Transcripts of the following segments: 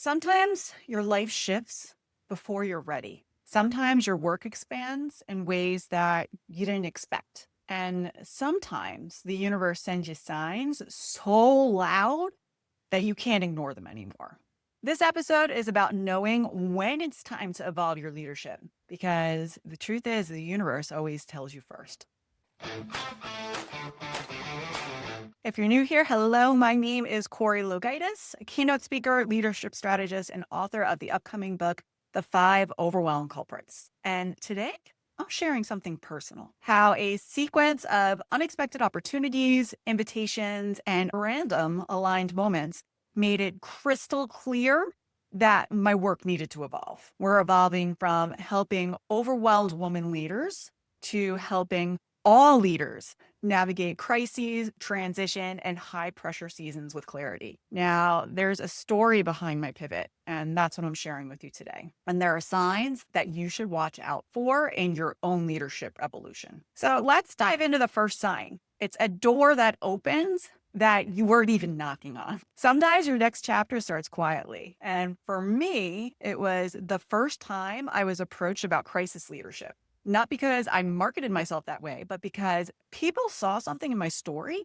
Sometimes your life shifts before you're ready. Sometimes your work expands in ways that you didn't expect. And sometimes the universe sends you signs so loud that you can't ignore them anymore. This episode is about knowing when it's time to evolve your leadership because the truth is, the universe always tells you first. If you're new here, hello, my name is Corey Logaitis, a keynote speaker, leadership strategist, and author of the upcoming book, The Five Overwhelm Culprits. And today, I'm sharing something personal, how a sequence of unexpected opportunities, invitations, and random aligned moments made it crystal clear that my work needed to evolve. We're evolving from helping overwhelmed women leaders to helping all leaders navigate crises, transition, and high pressure seasons with clarity. Now, there's a story behind my pivot, and that's what I'm sharing with you today. And there are signs that you should watch out for in your own leadership evolution. So let's dive into the first sign. It's a door that opens that you weren't even knocking on. Sometimes your next chapter starts quietly. And for me, it was the first time I was approached about crisis leadership. Not because I marketed myself that way, but because people saw something in my story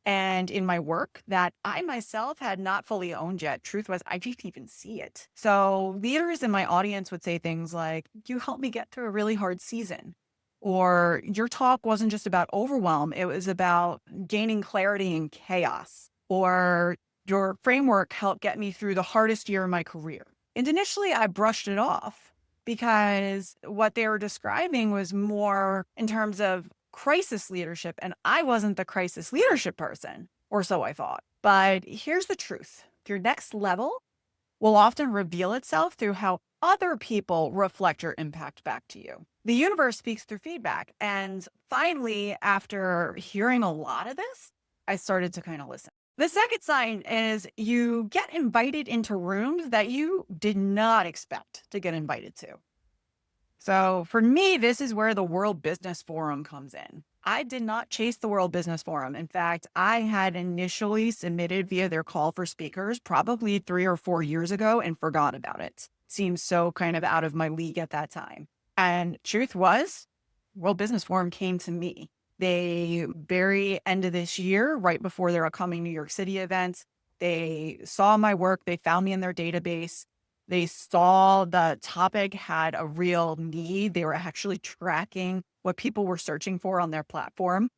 and in my work that I myself had not fully owned yet. Truth was, I didn't even see it. So leaders in my audience would say things like, "You helped me get through a really hard season." Or your talk wasn't just about overwhelm, it was about gaining clarity in chaos. Or your framework helped get me through the hardest year of my career. And initially I brushed it off because what they were describing was more in terms of crisis leadership, and I wasn't the crisis leadership person, or so I thought. But here's the truth. Your next level will often reveal itself through how other people reflect your impact back to you. The universe speaks through feedback. And finally, after hearing a lot of this, I started to kind of listen. The second sign is you get invited into rooms that you did not expect to get invited to. So for me, this is where the World Business Forum comes in. I did not chase the World Business Forum. In fact, I had initially submitted via their call for speakers probably 3 or 4 years ago and forgot about it. Seems so kind of out of my league at that time. And truth was, World Business Forum came to me. They very end of this year, right before their upcoming New York City events, they saw my work. They found me in their database. They saw the topic had a real need. They were actually tracking what people were searching for on their platform.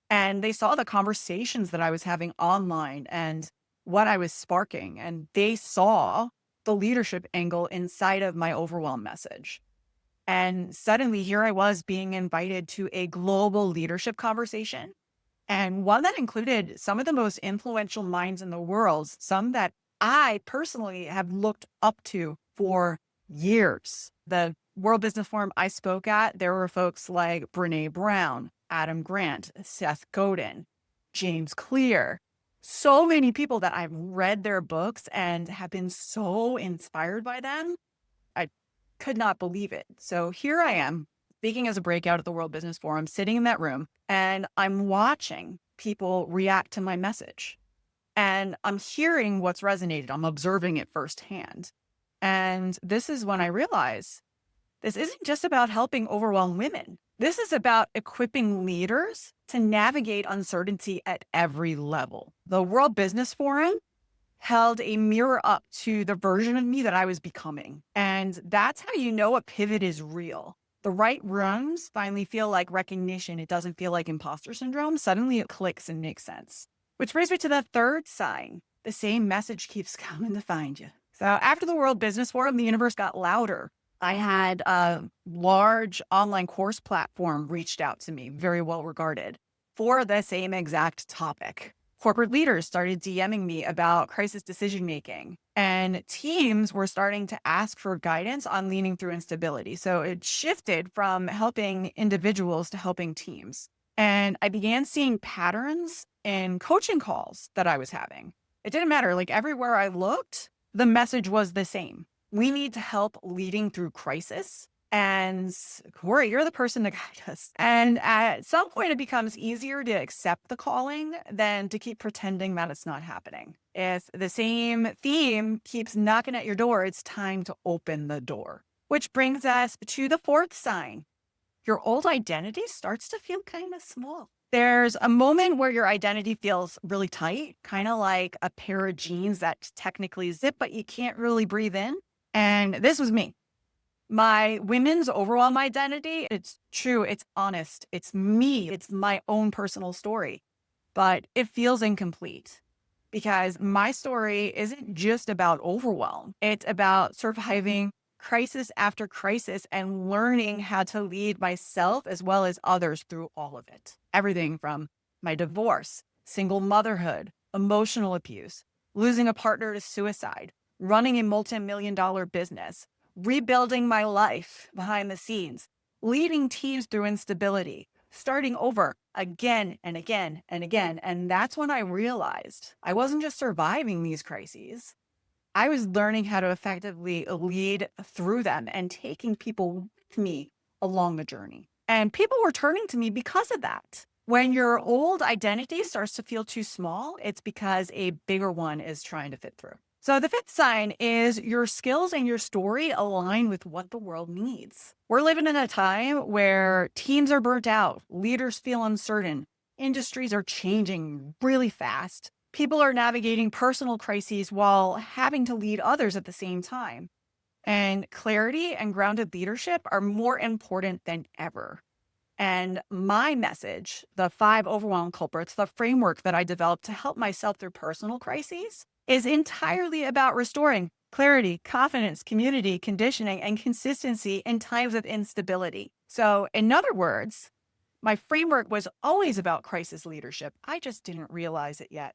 And they saw the conversations that I was having online and what I was sparking. And they saw the leadership angle inside of my overwhelm message. And suddenly here I was being invited to a global leadership conversation, and one that included some of the most influential minds in the world, some that I personally have looked up to for years. The World Business Forum I spoke at, there were folks like Brene Brown, Adam Grant, Seth Godin, James Clear, so many people that I've read their books and have been so inspired by them. I could not believe it. So here I am speaking as a breakout at the World Business Forum, sitting in that room, and I'm watching people react to my message. And I'm hearing what's resonated. I'm observing it firsthand. And this is when I realize this isn't just about helping overwhelmed women. This is about equipping leaders to navigate uncertainty at every level. The World Business Forum held a mirror up to the version of me that I was becoming. And that's how you know a pivot is real. The right rooms finally feel like recognition. It doesn't feel like imposter syndrome. Suddenly it clicks and makes sense. Which brings me to the third sign. The same message keeps coming to find you. So after the World Business Forum, the universe got louder. I had a large online course platform reached out to me, very well regarded, for the same exact topic. Corporate leaders started DMing me about crisis decision making, and teams were starting to ask for guidance on leaning through instability. So it shifted from helping individuals to helping teams. And I began seeing patterns in coaching calls that I was having. It didn't matter. Like everywhere I looked, the message was the same. We need to help leading through crisis. And Corey, you're the person to guide us. And at some point, it becomes easier to accept the calling than to keep pretending that it's not happening. If the same theme keeps knocking at your door, it's time to open the door. Which brings us to the fourth sign. Your old identity starts to feel kind of small. There's a moment where your identity feels really tight, kind of like a pair of jeans that technically zip, but you can't really breathe in. And this was me. My women's overwhelm identity, it's true, it's honest, it's me, it's my own personal story, but it feels incomplete because my story isn't just about overwhelm. It's about surviving crisis after crisis and learning how to lead myself as well as others through all of it. Everything from my divorce, single motherhood, emotional abuse, losing a partner to suicide, running a multi-million-dollar business, rebuilding my life behind the scenes, leading teams through instability, starting over again and again and again. And that's when I realized I wasn't just surviving these crises. I was learning how to effectively lead through them and taking people with me along the journey. And people were turning to me because of that. When your old identity starts to feel too small, it's because a bigger one is trying to fit through. So the fifth sign is your skills and your story align with what the world needs. We're living in a time where teams are burnt out, leaders feel uncertain, industries are changing really fast. People are navigating personal crises while having to lead others at the same time. And clarity and grounded leadership are more important than ever. And my message, the 5 overwhelm culprits, the framework that I developed to help myself through personal crises, is entirely about restoring clarity, confidence, community, conditioning, and consistency in times of instability. So, in other words, my framework was always about crisis leadership. I just didn't realize it yet.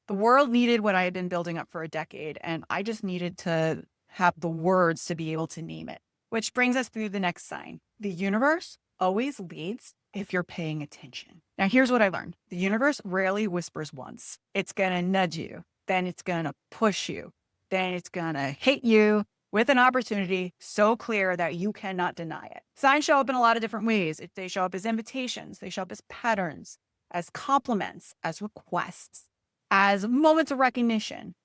The world needed what I had been building up for a decade, and I just needed to have the words to be able to name it. Which brings us through the next sign. The universe always leads if you're paying attention. Now, here's what I learned. The universe rarely whispers once. It's going to nudge you, then it's going to push you, then it's going to hit you with an opportunity so clear that you cannot deny it. Signs show up in a lot of different ways. They show up as invitations, they show up as patterns, as compliments, as requests, as moments of recognition,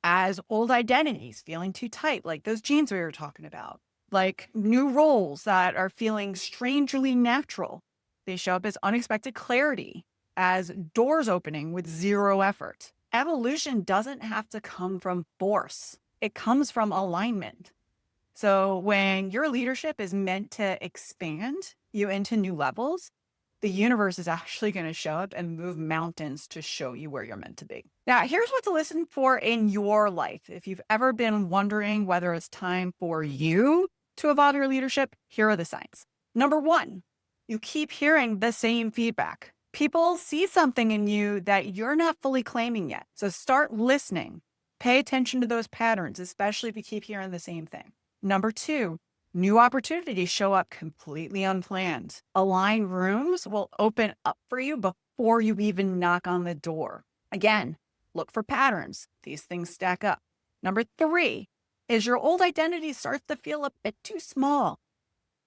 as old identities feeling too tight, like those jeans we were talking about, like new roles that are feeling strangely natural. They show up as unexpected clarity, as doors opening with zero effort. Evolution doesn't have to come from force. It comes from alignment. So when your leadership is meant to expand you into new levels, the universe is actually going to show up and move mountains to show you where you're meant to be. Now, here's what to listen for in your life. If you've ever been wondering whether it's time for you to evolve your leadership, here are the signs. Number one, you keep hearing the same feedback. People see something in you that you're not fully claiming yet. So start listening. Pay attention to those patterns, especially if you keep hearing the same thing. Number two, new opportunities show up completely unplanned. Aligned rooms will open up for you before you even knock on the door. Again, look for patterns. These things stack up. Number three is your old identity starts to feel a bit too small.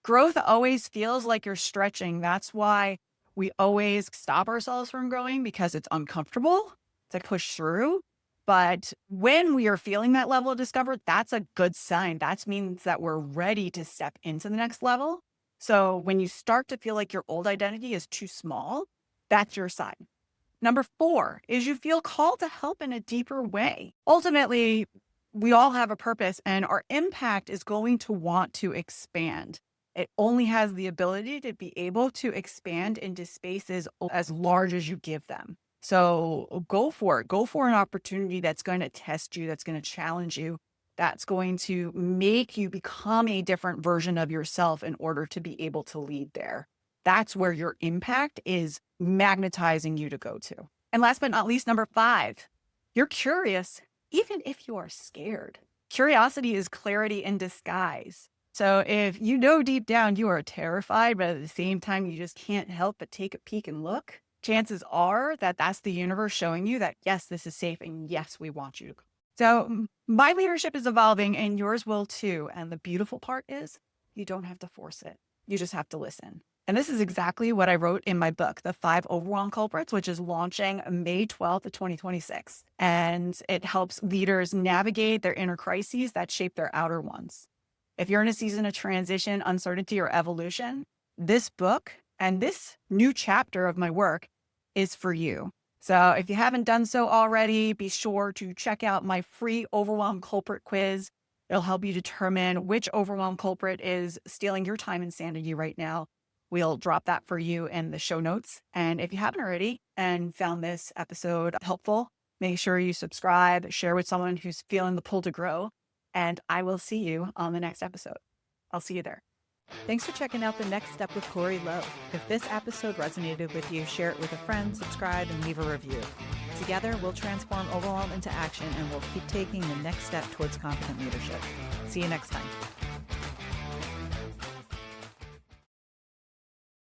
Growth always feels like you're stretching. That's why we always stop ourselves from growing, because it's uncomfortable to push through. But when we are feeling that level of discomfort, that's a good sign. That means that we're ready to step into the next level. So when you start to feel like your old identity is too small, that's your sign. Number four is you feel called to help in a deeper way. Ultimately, we all have a purpose and our impact is going to want to expand. It only has the ability to be able to expand into spaces as large as you give them. So go for it. Go for an opportunity that's going to test you, that's going to challenge you, that's going to make you become a different version of yourself in order to be able to lead there. That's where your impact is magnetizing you to go to. And last but not least, number five, you're curious, even if you are scared. Curiosity is clarity in disguise. So if you know deep down you are terrified, but at the same time, you just can't help but take a peek and look, chances are that that's the universe showing you that, yes, this is safe. And yes, we want you to go. So my leadership is evolving and yours will too. And the beautiful part is You don't have to force it. You just have to listen. And this is exactly what I wrote in my book, The 5 Overwhelm Culprits, which is launching May 12th of 2026. And it helps leaders navigate their inner crises that shape their outer ones. If you're in a season of transition, uncertainty, or evolution, this book and this new chapter of my work is for you. So if you haven't done so already, be sure to check out my free Overwhelm Culprit quiz. It'll help you determine which overwhelm culprit is stealing your time and sanity right now. We'll drop that for you in the show notes. And if you haven't already and found this episode helpful, make sure you subscribe, share with someone who's feeling the pull to grow, and I will see you on the next episode. I'll see you there. Thanks for checking out The Next Step with Corey Lowe. If this episode resonated with you, share it with a friend, subscribe, and leave a review. Together, we'll transform overwhelm into action, and we'll keep taking the next step towards confident leadership. See you next time.